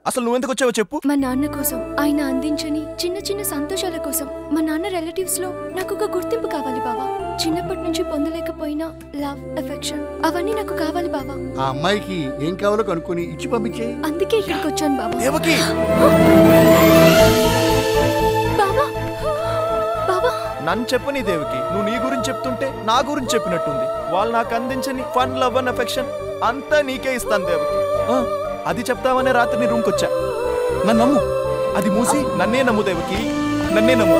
అసలు నువ్వెందుకు వచ్చావో చెప్పు. మా నాన్న కోసం, ఆయన అందించని చిన్న చిన్న సంతోషాల కోసం. మా నాన్న రిలేటివ్స్ లో నాకు ఒక గుర్తింపు కావాలి బావా. చిన్నప్పటి నుంచి పొందలేకపోయినా లవ్, ఎఫెక్షన్ అవన్నీ నాకు కావాలి బావా. ఆ అమ్మాయికి ఏం కావాలో కనుక్కొని ఇచ్చి పంపించే. అందుకే ఇక్కడికి వచ్చాను బావా. దేవకి బావా బావా నన్ను చెప్పని దేవకి, నువ్వు నీ గురించి చెప్తుంటే నా గురించి చెప్పినట్టుంది. వాళ్ళు నాకు అందించని ఫన్, లవ్ అండ్ ఎఫెక్షన్ అంతా నీకే ఇస్తాను దేవకి. అది చెప్తామనే రాత్రి నీ రూమ్కి వచ్చా. నన్ను నమ్ము, అది మూసి నన్నే నమ్ము దేవకి, నన్నే నమ్ము.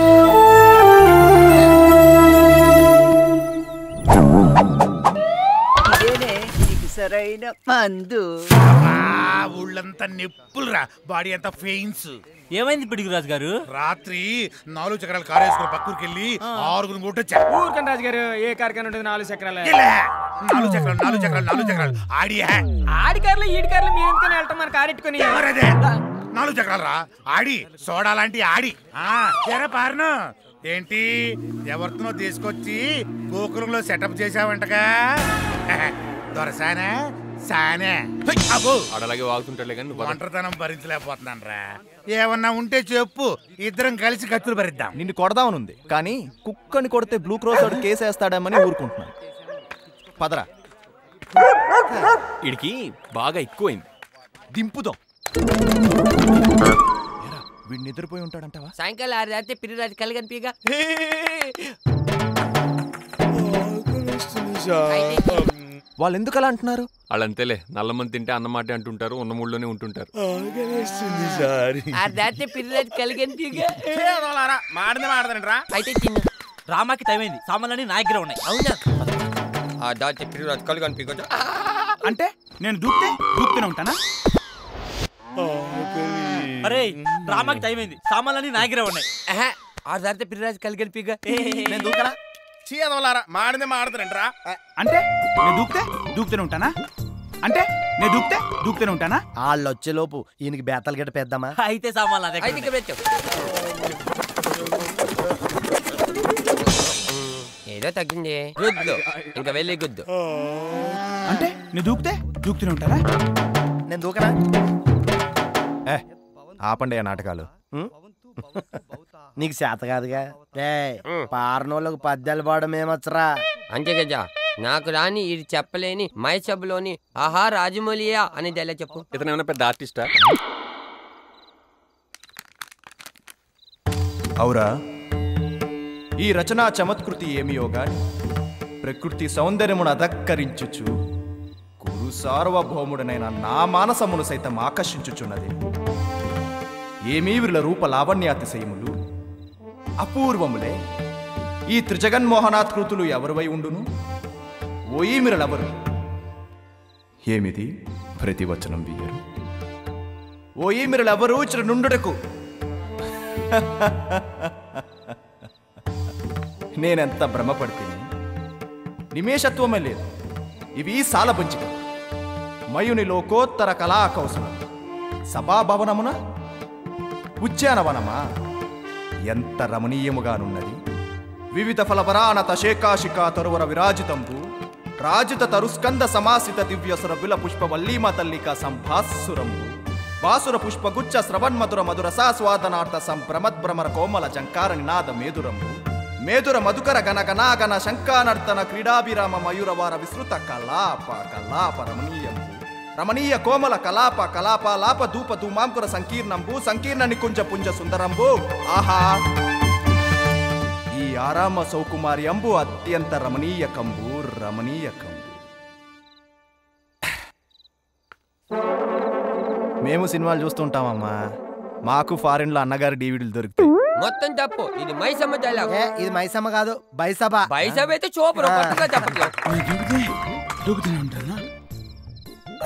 సరైన మందు. ఊళ్ళంతా నిప్పులురా, బాడీ అంతా ఫెయిన్స్. ఏమైంది పిడుగురాజు గారు? రాత్రి 4 చక్రాలు కారు వేసుకుని పక్కూరికి వెళ్ళి 6 కొట్టొచ్చా. ఊరికండి రాజు గారు, ఏ కార్ఖాన ఉంటుంది 4 చక్రాలు? 4 చక్రాలు ఆడియా. ఆడి కార్లు ఈడి కార్లు మీరు ఎందుకని వెళ్ళటం మన కారు ఎట్టుకుని? 4 చక్రాలు రా ఆడి, సోడా లాంటి ఆడి. ఎరా పారను ఏంటి ఎవరితోనో తీసుకొచ్చి గోకులంలో సెటప్ చేసావంటగా? దొరసానే సానే అలాగే వాగుతుంటాడులే కానీ ఒంటరితనం భరించలేకపోతున్నాను రా. ఏమన్నా ఉంటే చెప్పు, ఇద్దరం కలిసి కత్తులు భరిద్దాం. నిన్ను కొడదామనుంది కానీ కుక్కని కొడితే బ్లూ క్రాస్ వాడు కేసేస్తాడేమని ఊరుకుంటున్నాను. పదరా, ఇడికి బాగా ఎక్కువైంది, దింపుదాం. వీడు నిద్రపోయి ఉంటాడంటావా? సాయంకాలం 6 దాటితే పిరిరాజు కలిగనిపిగా. వాళ్ళు ఎందుకు అలా అంటున్నారు? వాళ్ళంతేలే, నల్లమంది తింటే అన్నమాట అంటుంటారు, ఉన్న మూడులోనే ఉంటుంటారు. 6 దాటితే పిరిరాజు కలిగనిపిగా. మాడదండి అయితే తిన్నా. డ్రామాకి టైం అయింది, సామాన్లన్నీ నా దగ్గర ఉన్నాయి. అవునా? దాటితే పిరిరాజు కలిగనిపిగా. అంటే నేను దూకుతూనే ఉంటానా? అరే డ్రామాకి టైం అయింది, సామాన్లన్నీ నా దగ్గర ఉన్నాయి. 6 దాటితే పిరిరాజు కలిగనిపిగా. నేను దూకనా? అంటే నేను దూకుతూనే ఉంటానా? అంటే నేను దూకుతూనే ఉంటానా? వాళ్ళు వచ్చేలోపు ఈయనకి బేతలు గట్ట పెద్దామా? అయితే సామాన్లు నా దగ్గర. అయితే పెట్టావు. ఏదో తగ్గింది, గుద్దు ఇంకా వెళ్ళి గుద్దు. అంటే నేను దూకుతూనే ఉంటానా? నేను దూకనా? ఆపండి ఆ నాటకాలు. నీకు చేత కాదుగా. పారనోళ్ళకు పద్యాలు పాడడం ఏమచ్చరా? అంతే గజా, నాకు రాని ఇది చెప్పలేని మైసబ్లోని ఆహా రాజమౌళియా అనేది ఎలా చెప్పు. ఇతను ఏమైనా పెద్ద ఆర్టిస్టా? అవురా, ఈ రచనా చమత్కృతి ఏమియో గాని ప్రకృతి సౌందర్యమును అధక్కరించుచు కురు సార్వభౌముడనైన నా మానసమును సైతం ఆకర్షించుచున్నది. ఏమీ వీళ్ళ రూప లావణ్యాతిశయములు అపూర్వములే. ఈ త్రిజగన్మోహనాత్కృతులు ఎవరివై ఉండును? ఓయీమిరలెవరు? ఏమిది ప్రతివచనం వీయరు? ఓయీమిరలెవరు ఇచ్చిన నుండుటకు? నేనెంత భ్రమపడితేనే నిమేషత్వమే లేదు. ఇవి సాలబంచిక మయుని లోకోత్తర కళా కౌశలం. సభాభవనమున ఉద్యానవనమా ఎంత రమణీయముగానున్నది. వివిధ ఫలపరాణ తశేకాశికా తరువర విరాజితంబు రాజిత తరుస్కంద సమాసిత దివ్యసుర బిల పుష్పవల్లీమ తల్లిక సంభాసురంబు బాసుర పుష్పగుచ్చ శ్రవన్మధుర మధుర సాస్వాదనార్థ సంభ్రమద్భ్రమర కోమల జంకార నినాద మేదురంబు మేదుర మధుకర గణగణాగణ శంకానర్తన క్రీడాభిరామ మయూరవార విస్తృత కలాప రమణీయంబు రమణీయ కోమల కలాప ధూప ధూమాంకుర సంకీర్ణంబు సంకీర్ణ నికుంజ పుంజ సుందరంబు. ఆహా, ఈ ఆరామ సౌకుమారి అంబు అత్యంత రమణీయకంబు. మేము సినిమాలు చూస్తుంటామమ్మా, మాకు ఫారెన్ లో అన్నగారి డివిడీలు దొరుకుతాయి. మొత్తం తప్పు, ఇది మైసమ్మ డైలాగ్. ఇది మైసమ్మ కాదు, బైసభ. బైసభ అయితే చూపరు, పట్టుగా చెప్పట్లేదు. దూకుతూనే ఉంటానా?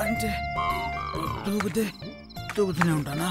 అంటే దూకుతూనే ఉంటానా?